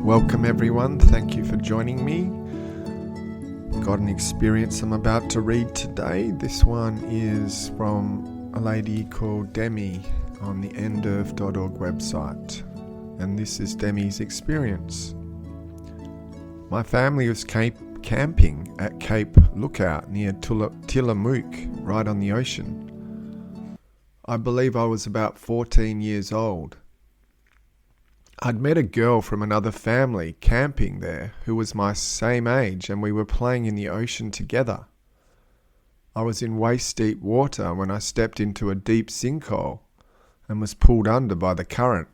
Welcome everyone, thank you for joining me. Got an experience I'm about to read today. This one is from a lady called Demi on the endurf.org website. And this is Demi's experience. My family was camping at Cape Lookout near Tillamook, right on the ocean. I believe I was about 14 years old. I'd met a girl from another family camping there who was my same age, and we were playing in the ocean together. I was in waist-deep water when I stepped into a deep sinkhole and was pulled under by the current.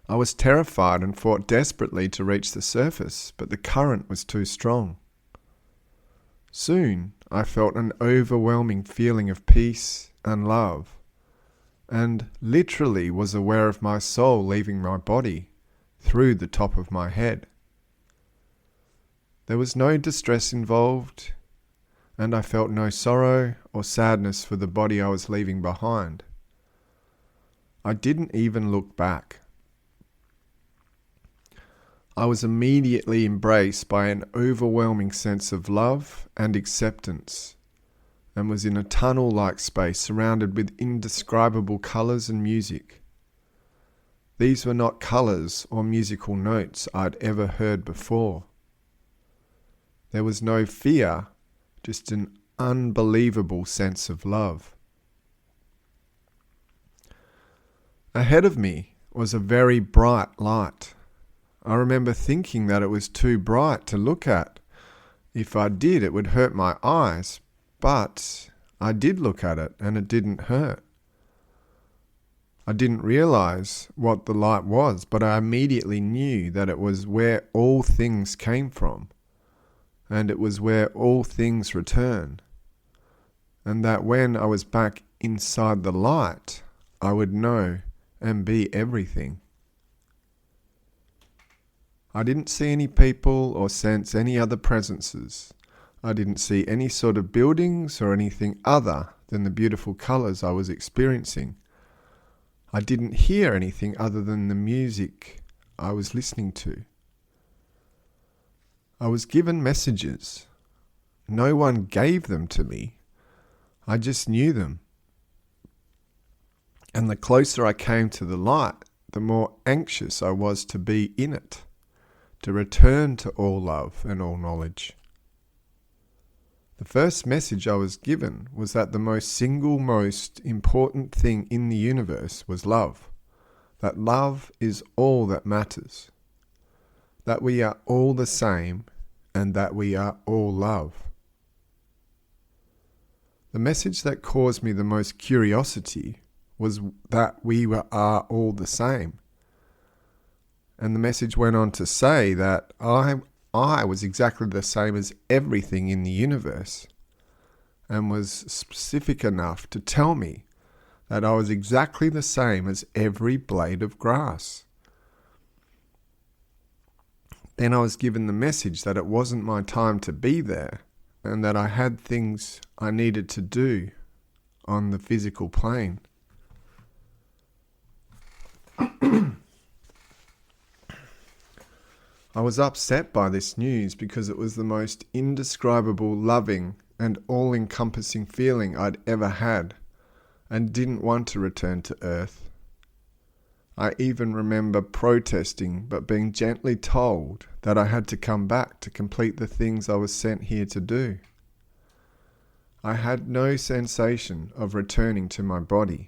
I was terrified and fought desperately to reach the surface, but the current was too strong. Soon, I felt an overwhelming feeling of peace and love, and literally was aware of my soul leaving my body through the top of my head. There was no distress involved, and I felt no sorrow or sadness for the body I was leaving behind. I didn't even look back. I was immediately embraced by an overwhelming sense of love and acceptance, and was in a tunnel-like space surrounded with indescribable colours and music. These were not colours or musical notes I'd ever heard before. There was no fear, just an unbelievable sense of love. Ahead of me was a very bright light. I remember thinking that it was too bright to look at. If I did, it would hurt my eyes. But I did look at it and it didn't hurt. I didn't realize what the light was, but I immediately knew that it was where all things came from, and it was where all things return, and that when I was back inside the light, I would know and be everything. I didn't see any people or sense any other presences. I didn't see any sort of buildings or anything other than the beautiful colours I was experiencing. I didn't hear anything other than the music I was listening to. I was given messages. No one gave them to me. I just knew them. And the closer I came to the light, the more anxious I was to be in it, to return to all love and all knowledge. The first message I was given was that the most important thing in the universe was love. That love is all that matters. That we are all the same and that we are all love. The message that caused me the most curiosity was that we are all the same. And the message went on to say that I was exactly the same as everything in the universe, and was specific enough to tell me that I was exactly the same as every blade of grass. Then I was given the message that it wasn't my time to be there, and that I had things I needed to do on the physical plane. I was upset by this news because it was the most indescribable, loving, and all-encompassing feeling I'd ever had, and didn't want to return to Earth. I even remember protesting, but being gently told that I had to come back to complete the things I was sent here to do. I had no sensation of returning to my body.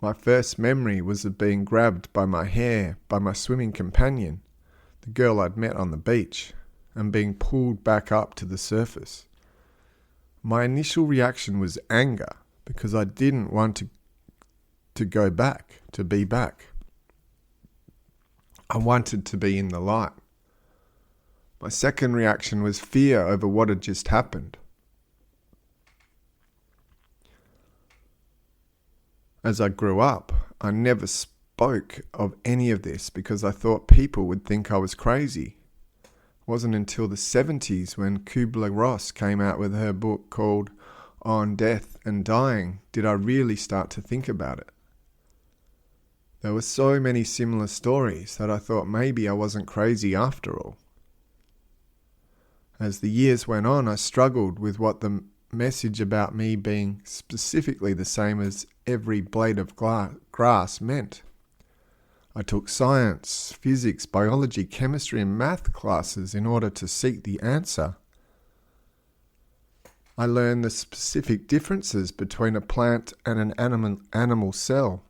My first memory was of being grabbed by my hair by my swimming companion, the girl I'd met on the beach, and being pulled back up to the surface. My initial reaction was anger, because I didn't want to go back, to be back. I wanted to be in the light. My second reaction was fear over what had just happened. As I grew up, I never spoke of any of this because I thought people would think I was crazy. It wasn't until the 70s when Kubler-Ross came out with her book called On Death and Dying did I really start to think about it. There were so many similar stories that I thought maybe I wasn't crazy after all. As the years went on, I struggled with what the message about me being specifically the same as every blade of grass meant. I took science, physics, biology, chemistry and math classes in order to seek the answer. I learned the specific differences between a plant and an animal cell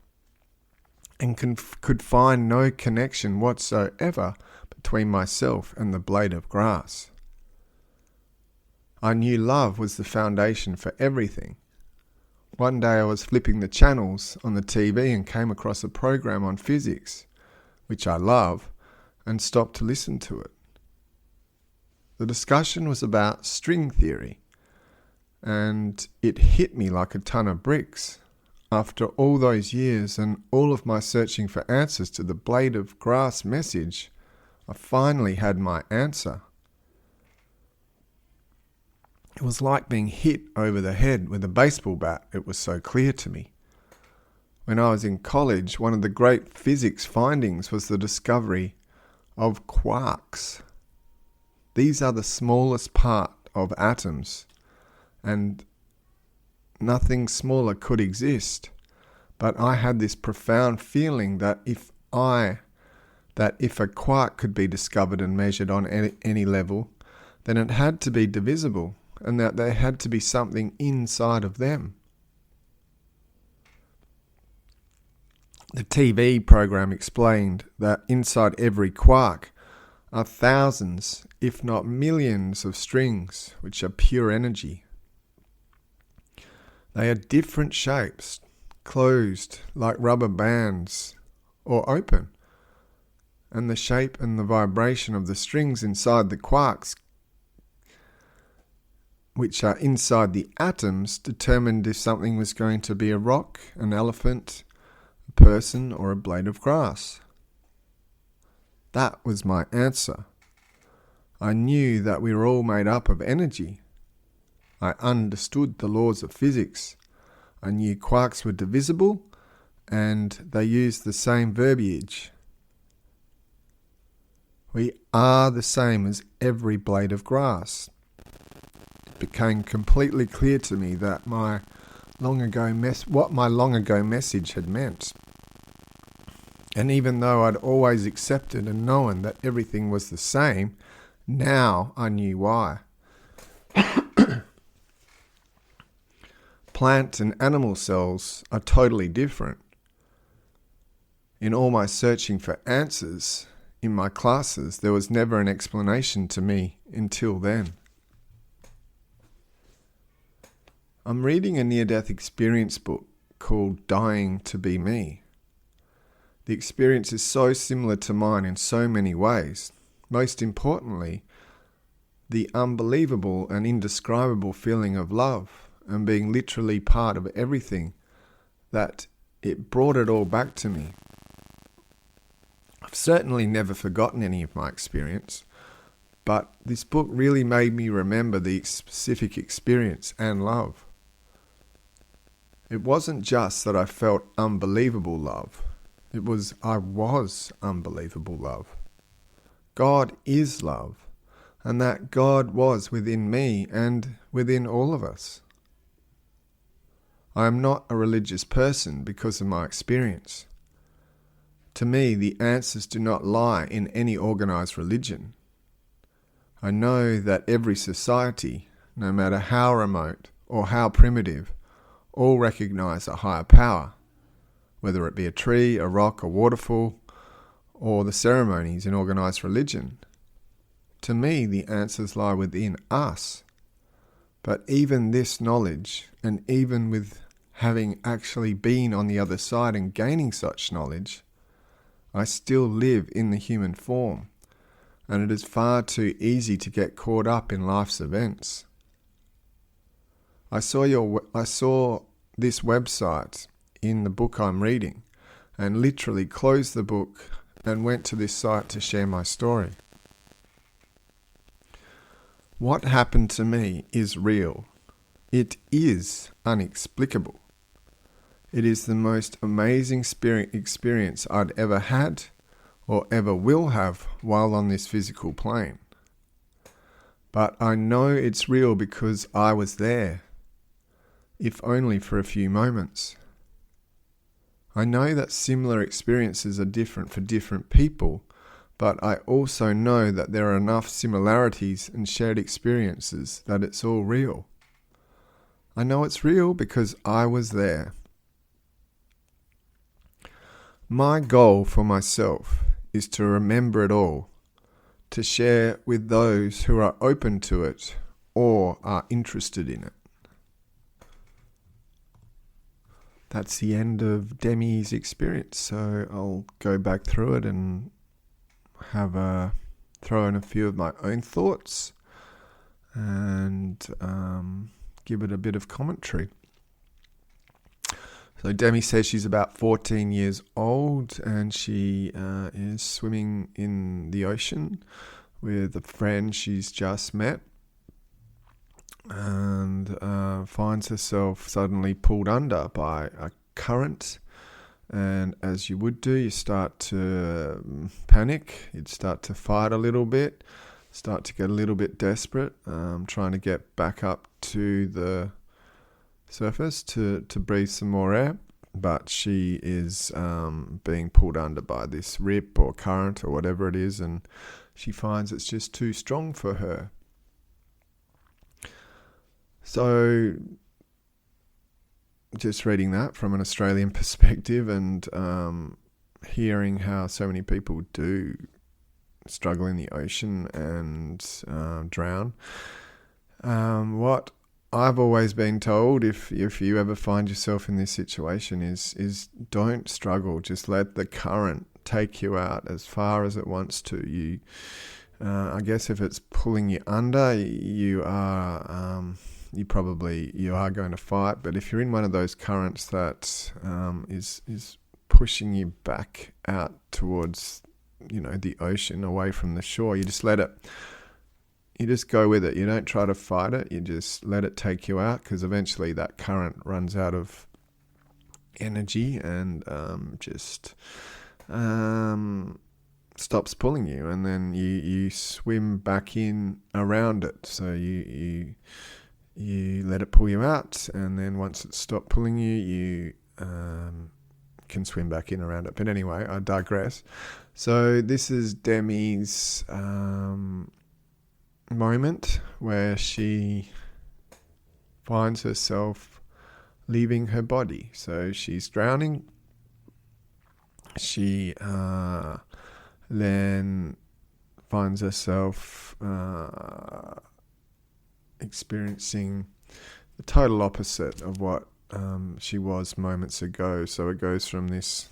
and could find no connection whatsoever between myself and the blade of grass. I knew love was the foundation for everything. One day I was flipping the channels on the TV and came across a program on physics, which I love, and stopped to listen to it. The discussion was about string theory, and it hit me like a ton of bricks. After all those years and all of my searching for answers to the blade of grass message, I finally had my answer. It was like being hit over the head with a baseball bat. It was so clear to me. When I was in college, one of the great physics findings was the discovery of quarks. These are the smallest part of atoms, and nothing smaller could exist. But I had this profound feeling that if a quark could be discovered and measured on any level, then it had to be divisible, and that there had to be something inside of them. The TV program explained that inside every quark are thousands, if not millions, of strings, which are pure energy. They are different shapes, closed like rubber bands, or open, and the shape and the vibration of the strings inside the quarks, which are inside the atoms, determined if something was going to be a rock, an elephant, a person, or a blade of grass. That was my answer. I knew that we were all made up of energy. I understood the laws of physics. I knew quarks were divisible, and they used the same verbiage. We are the same as every blade of grass. It became completely clear to me that what my long ago message had meant. And even though I'd always accepted and known that everything was the same, now I knew why. Plant and animal cells are totally different. In all my searching for answers in my classes, there was never an explanation to me until then. I'm reading a near-death experience book called Dying to Be Me. The experience is so similar to mine in so many ways. Most importantly, the unbelievable and indescribable feeling of love and being literally part of everything, that it brought it all back to me. I've certainly never forgotten any of my experience, but this book really made me remember the specific experience and love. It wasn't just that I felt unbelievable love. I was unbelievable love. God is love, and that God was within me and within all of us. I am not a religious person because of my experience. To me, the answers do not lie in any organized religion. I know that every society, no matter how remote or how primitive, all recognize a higher power, whether it be a tree, a rock, a waterfall, or the ceremonies in organized religion. To me, the answers lie within us. But even this knowledge, and even with having actually been on the other side and gaining such knowledge, I still live in the human form, and it is far too easy to get caught up in life's events. I saw this website in the book I'm reading and literally closed the book and went to this site to share my story. What happened to me is real. It is inexplicable. It is the most amazing experience I'd ever had or ever will have while on this physical plane. But I know it's real because I was there, if only for a few moments. I know that similar experiences are different for different people, but I also know that there are enough similarities and shared experiences that it's all real. I know it's real because I was there. My goal for myself is to remember it all, to share with those who are open to it or are interested in it. That's the end of Demi's experience, so I'll go back through it and throw in a few of my own thoughts and give it a bit of commentary. So Demi says she's about 14 years old and she is swimming in the ocean with a friend she's just met, and finds herself suddenly pulled under by a current. And as you would do, you start to panic, you'd start to fight a little bit, start to get a little bit desperate, trying to get back up to the surface to breathe some more air. But she is being pulled under by this rip or current or whatever it is, and she finds it's just too strong for her. So just reading that from an Australian perspective and hearing how so many people do struggle in the ocean and drown. What I've always been told, if you ever find yourself in this situation, is don't struggle. Just let the current take you out as far as it wants to. You, I guess, if it's pulling you under, you are going to fight. But if you're in one of those currents that is pushing you back out towards, the ocean, away from the shore, you just let it. You just go with it. You don't try to fight it. You just let it take you out, because eventually that current runs out of energy and stops pulling you, and then you swim back in around it. So you let it pull you out, and then once it's stopped pulling you, you can swim back in around it. But anyway, I digress. So this is Demi's moment where she finds herself leaving her body. So she's drowning. She then finds herself experiencing the total opposite of what she was moments ago. So it goes from this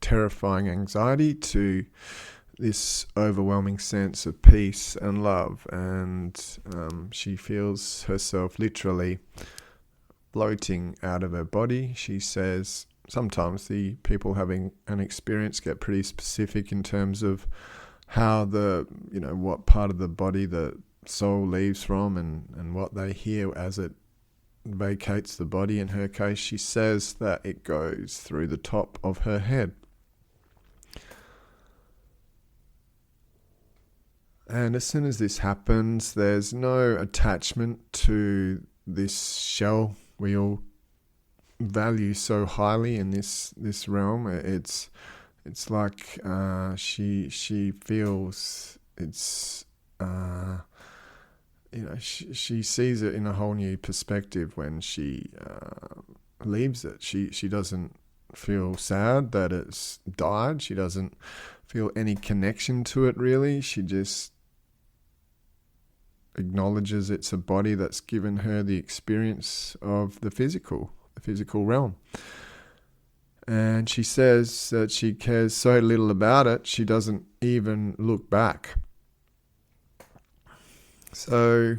terrifying anxiety to this overwhelming sense of peace and love, and she feels herself literally floating out of her body. She says sometimes the people having an experience get pretty specific in terms of how what part of the body the soul leaves from and what they hear as it vacates the body. In her case, she says that it goes through the top of her head. And as soon as this happens, there's no attachment to this shell we all value so highly in this realm. It's like she feels it's she sees it in a whole new perspective when she leaves it. She doesn't feel sad that it's died. She doesn't feel any connection to it really. She just acknowledges it's a body that's given her the experience of the physical realm. And she says that she cares so little about it, she doesn't even look back. So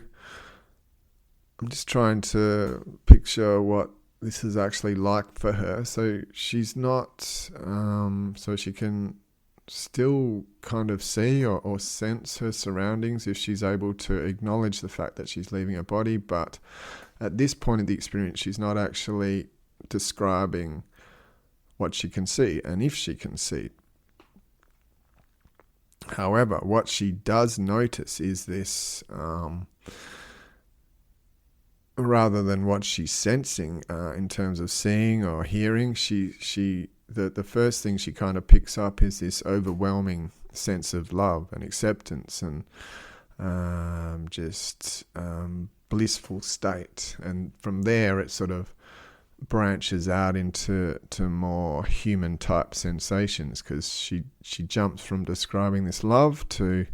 I'm just trying to picture what this is actually like for her. So she's not, so she can still kind of see or sense her surroundings if she's able to acknowledge the fact that she's leaving her body. But at this point of the experience, she's not actually describing what she can see and if she can see. However, what she does notice is this, rather than what she's sensing in terms of seeing or hearing, the first thing she kind of picks up is this overwhelming sense of love and acceptance and blissful state. And from there it sort of branches out into more human type sensations, because she jumps from describing this love to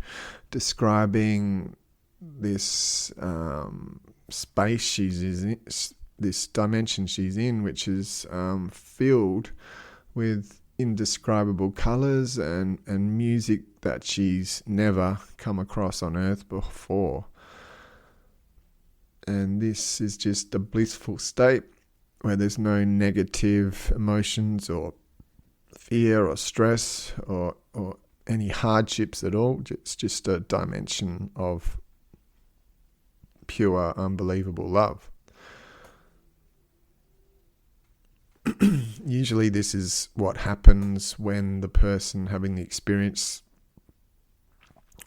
describing this space she's in, this dimension she's in, which is filled with indescribable colours and music that she's never come across on Earth before. And this is just a blissful state where there's no negative emotions or fear or stress or any hardships at all. It's just a dimension of pure, unbelievable love. Usually this is what happens when the person having the experience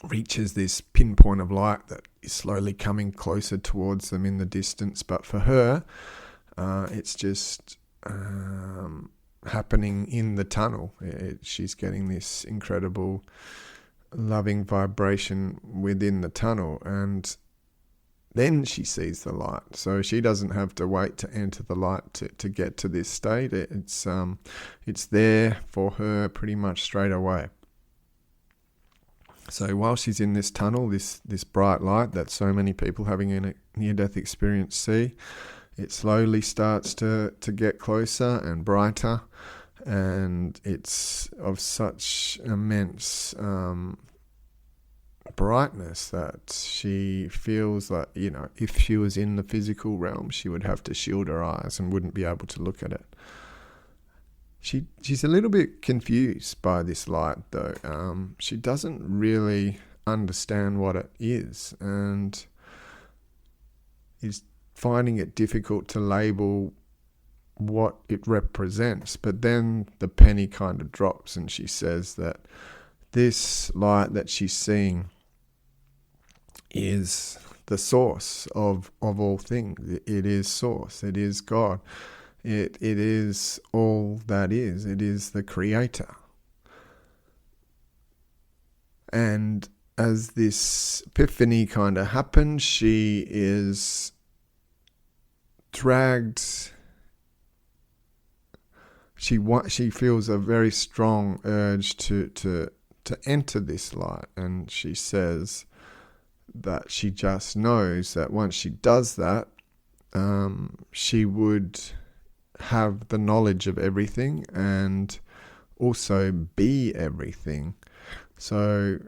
reaches this pinpoint of light that is slowly coming closer towards them in the distance. But for her, it's just happening in the tunnel. She's getting this incredible loving vibration within the tunnel, and then she sees the light. So she doesn't have to wait to enter the light to get to this state. It's there for her pretty much straight away. So while she's in this tunnel, this bright light that so many people having a near-death experience see, it slowly starts to get closer and brighter, and it's of such immense brightness that she feels like, if she was in the physical realm, she would have to shield her eyes and wouldn't be able to look at it. She's a little bit confused by this light, though. She doesn't really understand what it is, and is finding it difficult to label what it represents. But then the penny kind of drops, and she says that this light that she's seeing is the source of all things. It is source. It is God. It is all that is. It is the creator. And as this epiphany kind of happens, she is dragged. She feels a very strong urge to enter this light, and she says that she just knows that once she does that, she would have the knowledge of everything and also be everything. So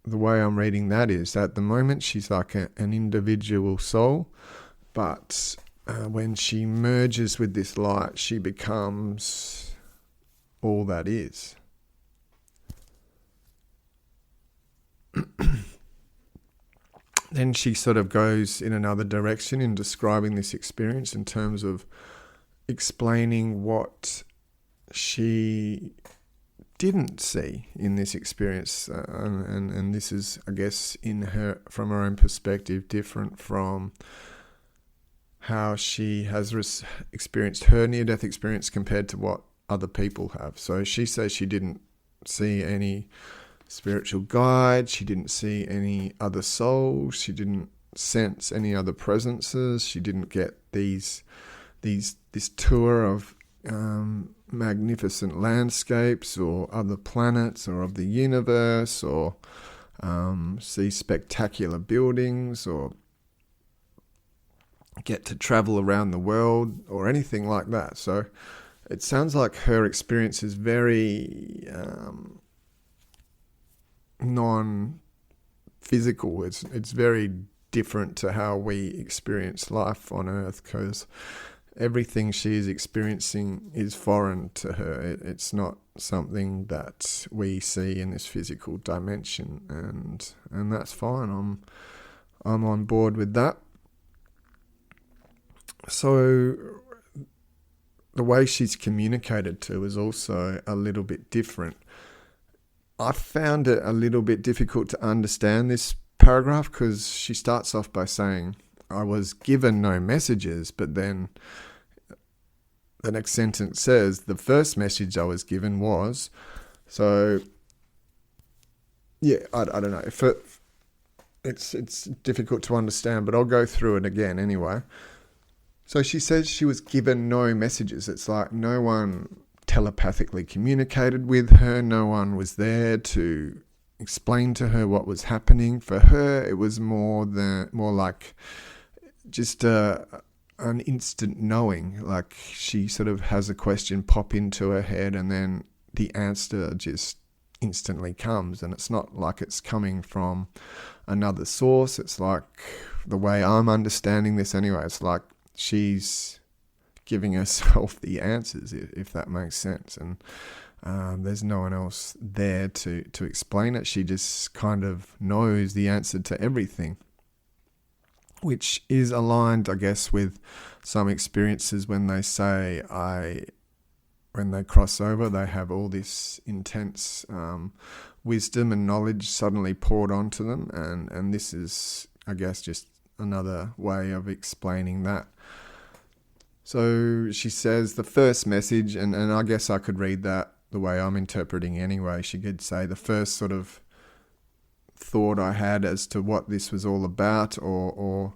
the way I'm reading that is, at the moment she's like an individual soul, but when she merges with this light, she becomes all that is. Then she sort of goes in another direction in describing this experience in terms of explaining what she didn't see in this experience, and this is, I guess, from her own perspective, different from how she has experienced her near-death experience compared to what other people have. So she says she didn't see any spiritual guide, she didn't see any other souls, she didn't sense any other presences, she didn't get this tour of magnificent landscapes or other planets or of the universe, or see spectacular buildings, or get to travel around the world or anything like that. So it sounds like her experience is very non-physical. It's very different to how we experience life on Earth, because everything she is experiencing is foreign to her. It's not something that we see in this physical dimension, and that's fine. I'm on board with that. So the way she's communicated to is also a little bit different. I found it a little bit difficult to understand this paragraph because she starts off by saying, I was given no messages, but then the next sentence says, the first message I was given was. So, yeah, I don't know. It's difficult to understand, but I'll go through it again anyway. So she says she was given no messages. It's like no one telepathically communicated with her. No one was there to explain to her what was happening. For her, it was more like just an instant knowing. Like she sort of has a question pop into her head and then the answer just instantly comes. And it's not like it's coming from another source. It's like the way I'm understanding this anyway. It's like she's giving herself the answers, if that makes sense. And there's no one else there to explain it. She just kind of knows the answer to everything, which is aligned, I guess, with some experiences when they say when they cross over, they have all this intense wisdom and knowledge suddenly poured onto them. And this is, I guess, just another way of explaining that. So she says the first message, and I guess I could read that the way I'm interpreting anyway. She could say the first sort of thought I had as to what this was all about, or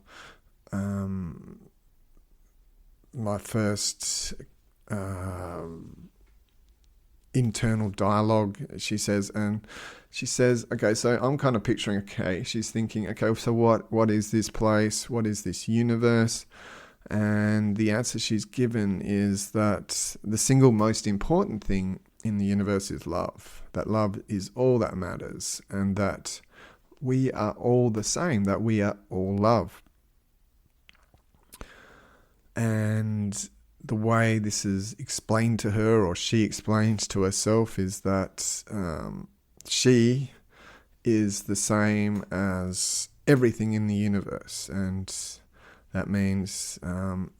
my first internal dialogue, she says. And she says, okay, so I'm kind of picturing, okay, she's thinking, okay, so what is this place? What is this universe? And the answer she's given is that the single most important thing in the universe is love. That love is all that matters, and that we are all the same, that we are all love. And the way this is explained to her, or she explains to herself, is that she is the same as everything in the universe. And that means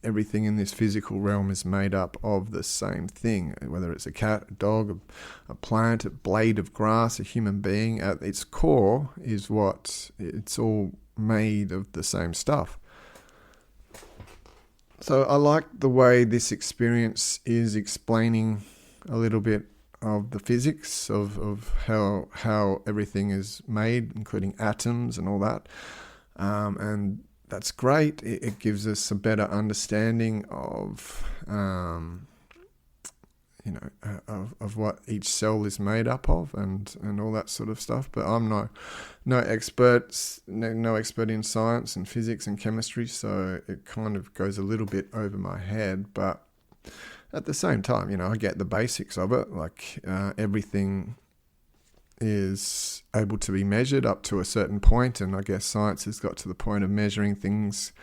everything in this physical realm is made up of the same thing, whether it's a cat, a dog, a plant, a blade of grass, a human being. At its core is what it's all made of, the same stuff. So I like the way this experience is explaining a little bit of the physics of how everything is made, including atoms and all that. And that's great. It gives us a better understanding of, of what each cell is made up of, and all that sort of stuff. But I'm no expert in science and physics and chemistry, so it kind of goes a little bit over my head. But at the same time, I get the basics of it. Like everything is able to be measured up to a certain point, and I guess science has got to the point of measuring things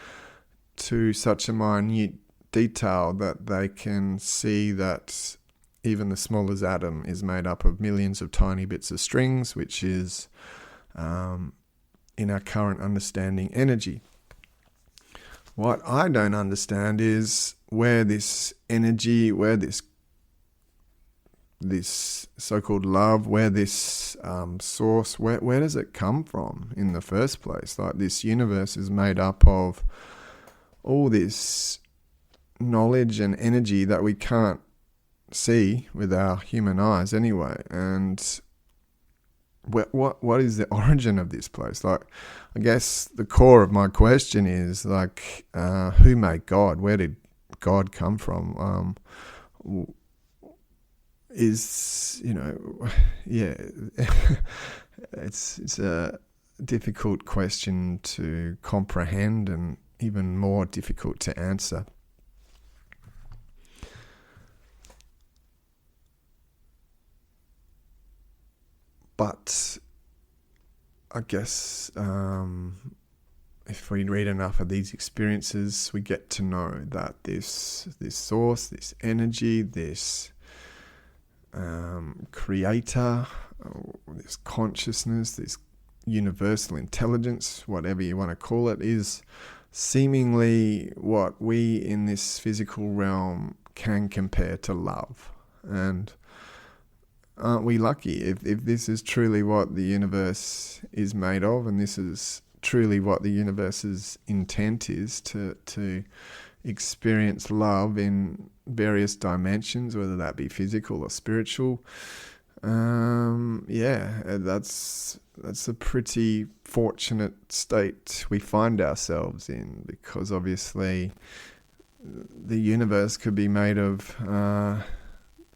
to such a minute detail that they can see that even the smallest atom is made up of millions of tiny bits of strings, which is, in our current understanding, energy. What I don't understand is where this energy, where this so-called love, where this source, where does it come from in the first place? Like, this universe is made up of all this knowledge and energy that we can't see with our human eyes anyway. And what is the origin of this place? Like, I guess the core of my question is, like, who made God? Where did God come from? It's a difficult question to comprehend, and even more difficult to answer. But I guess if we read enough of these experiences, we get to know that this source, this energy, this creator, this consciousness, this universal intelligence, whatever you want to call it, is seemingly what we in this physical realm can compare to love. And aren't we lucky if this is truly what the universe is made of, and this is truly what the universe's intent is, to experience love in various dimensions, whether that be physical or spiritual. That's a pretty fortunate state we find ourselves in, because obviously the universe could be made of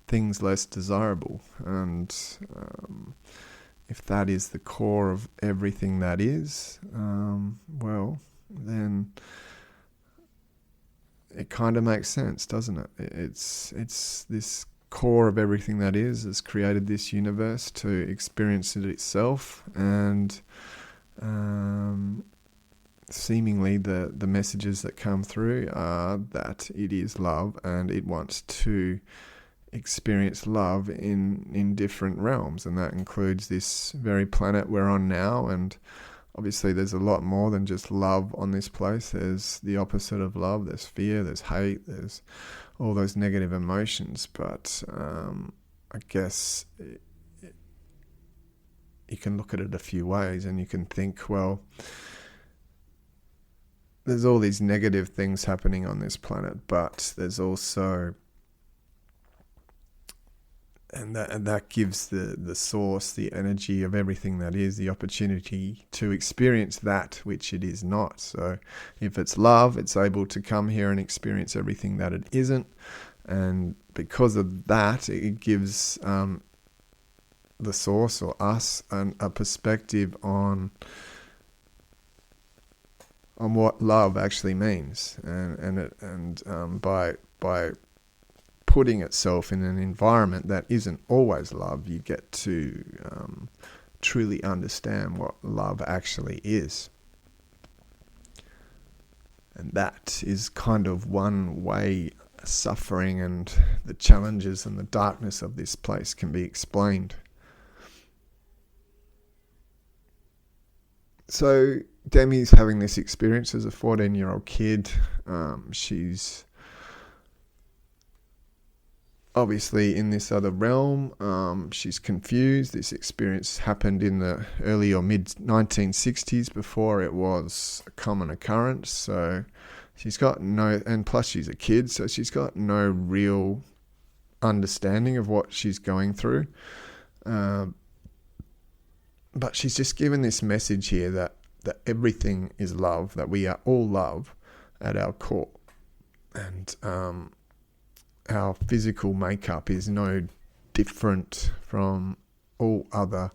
things less desirable, and if that is the core of everything that is, well, then it kind of makes sense, doesn't it? It's this core of everything that is has created this universe to experience it itself, and seemingly the messages that come through are that it is love, and it wants to experience love in different realms, and that includes this very planet we're on now. And obviously there's a lot more than just love on this place. There's the opposite of love. There's fear, there's hate, there's all those negative emotions. But I guess you can look at it a few ways, and you can think, well, there's all these negative things happening on this planet, but there's also, and that gives the source, the energy of everything that is, the opportunity to experience that which it is not. So if it's love, it's able to come here and experience everything that it isn't. And because of that, it gives the source, or us, a perspective on what love actually means. And by putting itself in an environment that isn't always love, you get to truly understand what love actually is. And that is kind of one way suffering and the challenges and the darkness of this place can be explained. So Demi's having this experience as a 14-year-old kid. She's obviously in this other realm. She's confused. This experience happened in the early or mid 1960s, before it was a common occurrence. So she's got no, and plus she's a kid, so she's got no real understanding of what she's going through. But she's just given this message here that everything is love, that we are all love at our core. And our physical makeup is no different from all other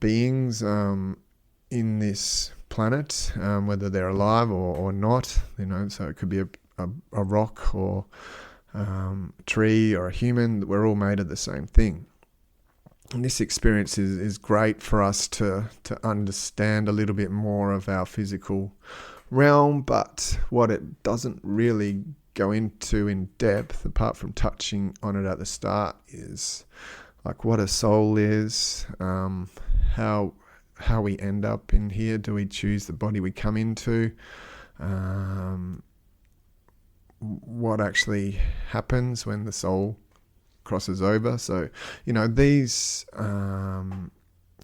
beings in this planet, whether they're alive or not. So it could be a rock, or a tree, or a human. We're all made of the same thing. And this experience is great for us to understand a little bit more of our physical realm, but what it doesn't really go into in depth, apart from touching on it at the start, is like what a soul is, how we end up in here. Do we choose the body we come into? What actually happens when the soul crosses over? So, these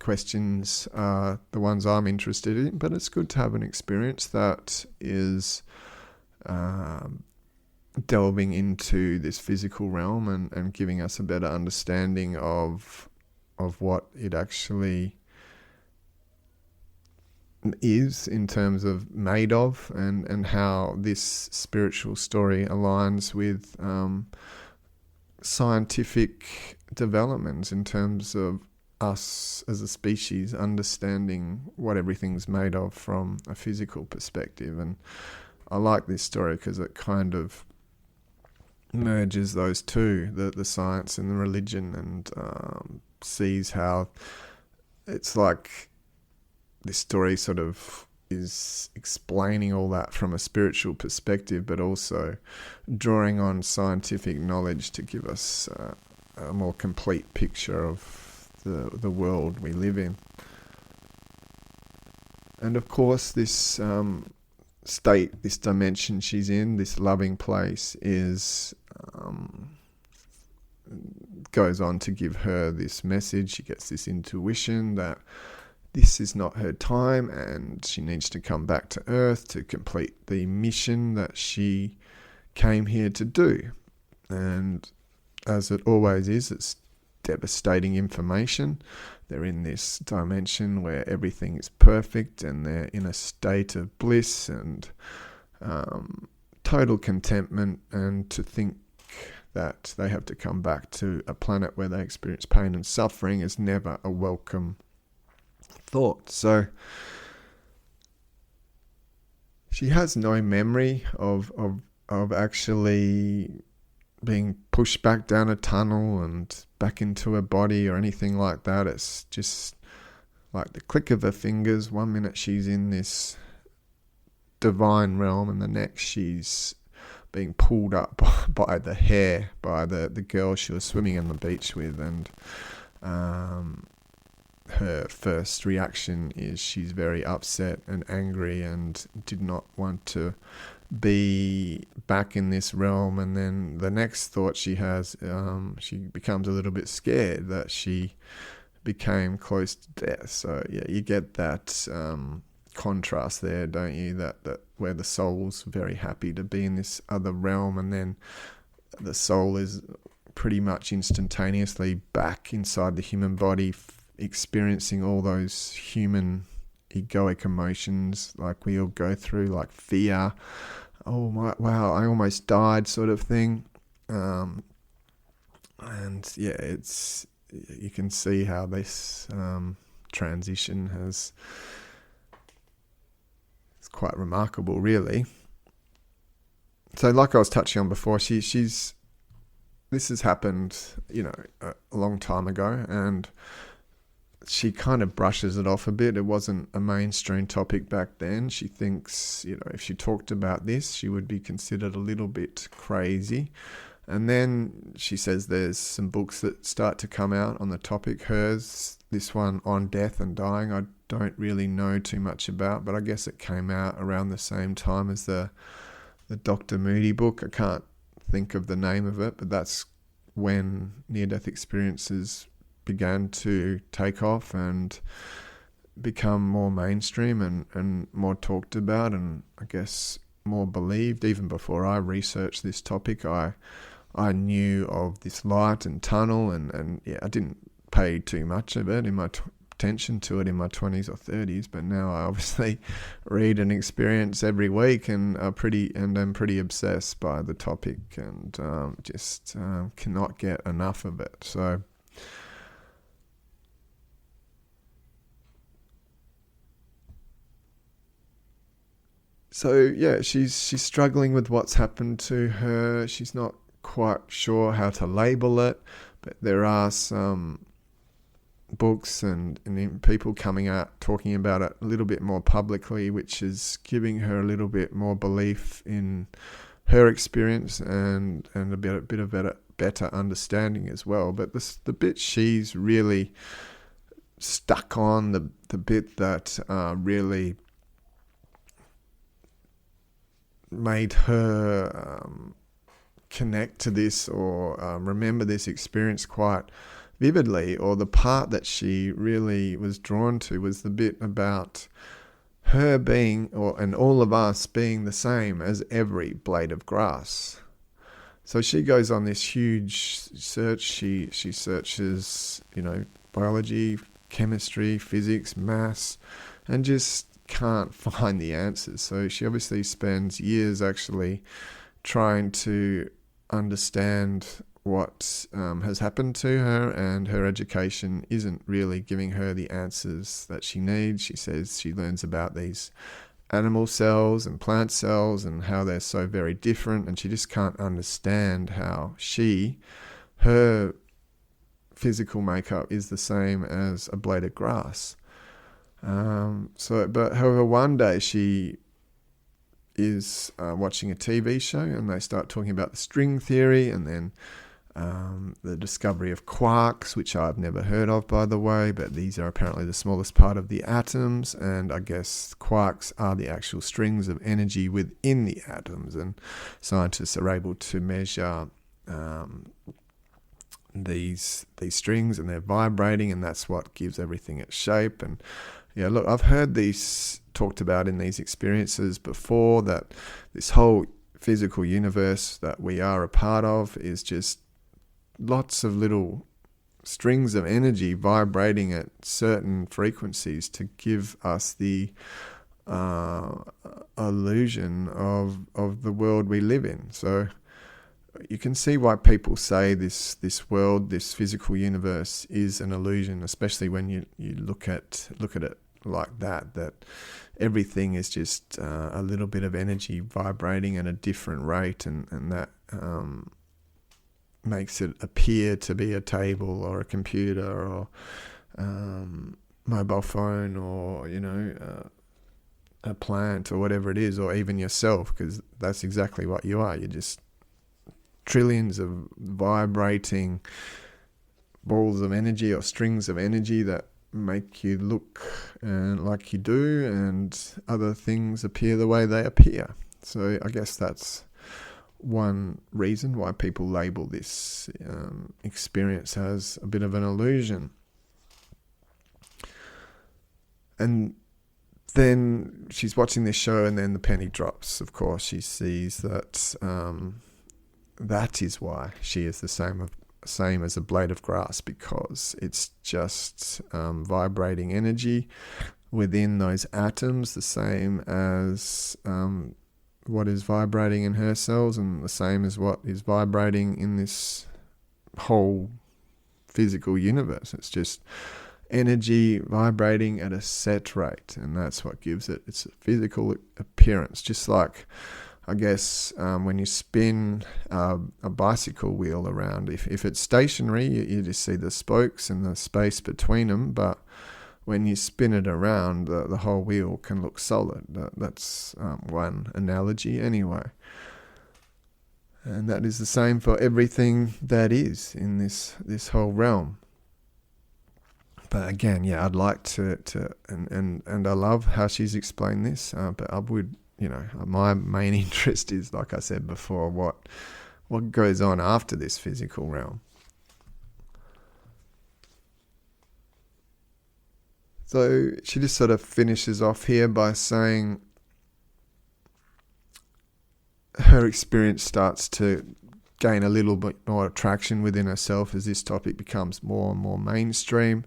questions are the ones I'm interested in, but it's good to have an experience that is delving into this physical realm and giving us a better understanding of what it actually is in terms of made of, and how this spiritual story aligns with scientific developments in terms of us as a species understanding what everything's made of from a physical perspective. And I like this story because it kind of merges those two, the science and the religion, and sees how it's like this story sort of is explaining all that from a spiritual perspective, but also drawing on scientific knowledge to give us a more complete picture of the world we live in. And of course, this state, this dimension she's in, this loving place, is goes on to give her this message. She gets this intuition that this is not her time and she needs to come back to Earth to complete the mission that she came here to do. And as it always is, it's devastating information. They're in this dimension where everything is perfect and they're in a state of bliss and total contentment, and to think that they have to come back to a planet where they experience pain and suffering is never a welcome thought. So she has no memory of actually being pushed back down a tunnel and back into her body or anything like that. It's just like the click of her fingers. One minute she's in this divine realm and the next she's being pulled up by the hair by the girl she was swimming on the beach with. And her first reaction is she's very upset and angry and did not want to be back in this realm. And then the next thought she has, she becomes a little bit scared that she became close to death. So yeah, you get that contrast there, don't you, that where the soul's very happy to be in this other realm, and then the soul is pretty much instantaneously back inside the human body, experiencing all those human egoic emotions like we all go through, like fear, oh my, wow, I almost died sort of thing. And yeah, you can see how this transition it's quite remarkable, really. So like I was touching on before, this has happened, a long time ago, and she kind of brushes it off a bit. It wasn't a mainstream topic back then. She thinks, if she talked about this, she would be considered a little bit crazy. And then she says there's some books that start to come out on the topic. Hers, this one on death and dying, I don't really know too much about, but I guess it came out around the same time as the Dr. Moody book. I can't think of the name of it, but that's when near-death experiences began to take off and become more mainstream and more talked about, and I guess more believed. Even before I researched this topic, I knew of this light and tunnel, and yeah, I didn't pay too much of it attention to it in my 20s or 30s, but now I obviously read and experience every week, and I'm pretty obsessed by the topic, and just cannot get enough of it. So yeah, she's struggling with what's happened to her. She's not quite sure how to label it, but there are some books and people coming out talking about it a little bit more publicly, which is giving her a little bit more belief in her experience and a bit of better understanding as well. But the bit she's really stuck on, the bit that really made her connect to this or remember this experience quite vividly, or the part that she really was drawn to, was the bit about her being, and all of us being the same as every blade of grass. So she goes on this huge search. She searches, biology, chemistry, physics, maths, and just can't find the answers. So she obviously spends years actually trying to understand what has happened to her, and her education isn't really giving her the answers that she needs. She says she learns about these animal cells and plant cells and how they're so very different, and she just can't understand how her physical makeup is the same as a blade of grass. But however, one day she is watching a TV show and they start talking about the string theory, and then the discovery of quarks, which I've never heard of, by the way, but these are apparently the smallest part of the atoms, and I guess quarks are the actual strings of energy within the atoms, and scientists are able to measure these strings, and they're vibrating, and that's what gives everything its shape. And yeah, look, I've heard these talked about in these experiences before, that this whole physical universe that we are a part of is just lots of little strings of energy vibrating at certain frequencies to give us the illusion of the world we live in. So you can see why people say this world, this physical universe, is an illusion, especially when you look at it like that everything is just a little bit of energy vibrating at a different rate, and that makes it appear to be a table or a computer or mobile phone, or a plant or whatever it is, or even yourself, because that's exactly what you are. You're just trillions of vibrating balls of energy or strings of energy that make you look like you do, and other things appear the way they appear. So I guess that's one reason why people label this experience as a bit of an illusion. And then she's watching this show, and then the penny drops. Of course, she sees that that is why she is the same as a blade of grass, because it's just vibrating energy within those atoms, the same as what is vibrating in her cells, and the same as what is vibrating in this whole physical universe. It's just energy vibrating at a set rate, and that's what gives it its physical appearance. Just like, I guess, when you spin a bicycle wheel around, if it's stationary, you just see the spokes and the space between them, but when you spin it around, the whole wheel can look solid. That's one analogy anyway. And that is the same for everything that is in this whole realm. But again, yeah, I'd like to and I love how she's explained this, but I would, my main interest is, like I said before, what goes on after this physical realm. So she just sort of finishes off here by saying her experience starts to gain a little bit more traction within herself as this topic becomes more and more mainstream.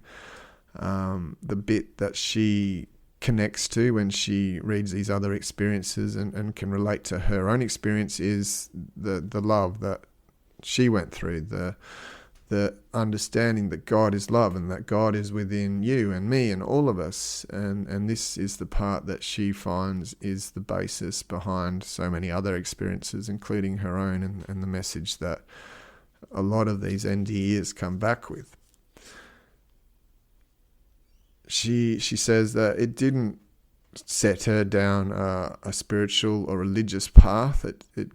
The bit that she connects to when she reads these other experiences and can relate to her own experience is the love that she went through, the understanding that God is love and that God is within you and me and all of us. And this is the part that she finds is the basis behind so many other experiences, including her own, and the message that a lot of these NDEs come back with. She says that it didn't set her down a spiritual or religious path.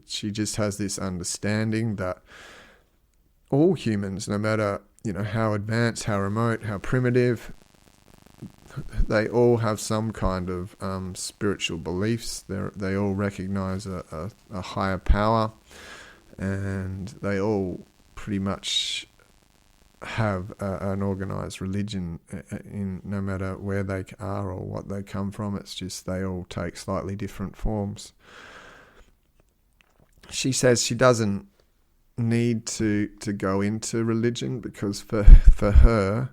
She just has this understanding that all humans, no matter how advanced, how remote, how primitive, they all have some kind of spiritual beliefs. They all recognize a higher power, and they all pretty much have an organized religion in no matter where they are or what they come from. It's just they all take slightly different forms. She says she doesn't need to go into religion because for her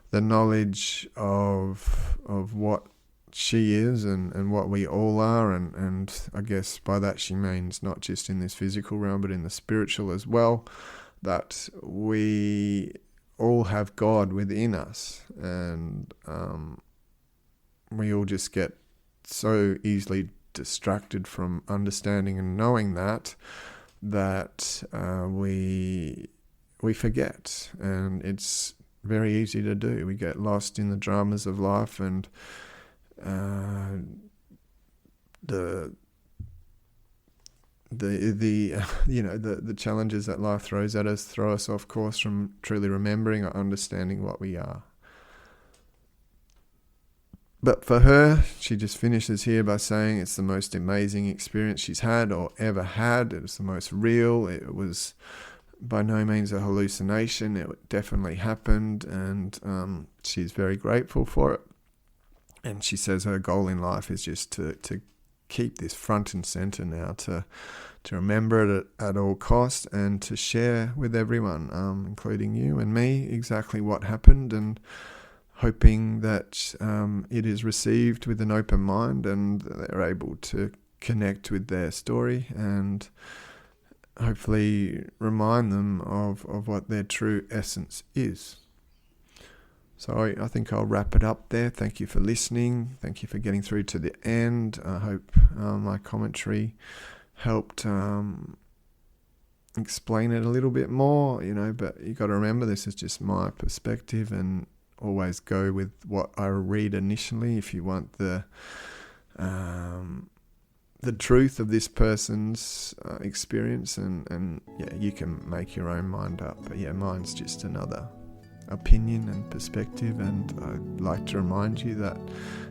the knowledge of what she is and what we all are, and I guess by that she means not just in this physical realm but in the spiritual as well, that we all have God within us, and we all just get so easily distracted from understanding and knowing that we forget, and it's very easy to do. We get lost in the dramas of life and the challenges that life throws at us throw us off course from truly remembering or understanding what we are. But for her, she just finishes here by saying it's the most amazing experience she's had or ever had. It was the most real. It was by no means a hallucination. It definitely happened, and she's very grateful for it. And she says her goal in life is just to keep this front and center now, to remember it at all costs and to share with everyone, including you and me, exactly what happened, and hoping that it is received with an open mind and they're able to connect with their story and hopefully remind them of what their true essence is. So I think I'll wrap it up there. Thank you for listening. Thank you for getting through to the end. I hope my commentary helped explain it a little bit more, but you got to remember this is just my perspective, and always go with what I read initially if you want the truth of this person's experience, and you can make your own mind up. But mine's just another opinion and perspective, and I'd like to remind you that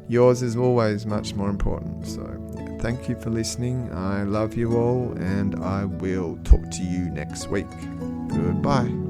yours is always much more important. So thank you for listening. I love you all, and I will talk to you next week. Goodbye.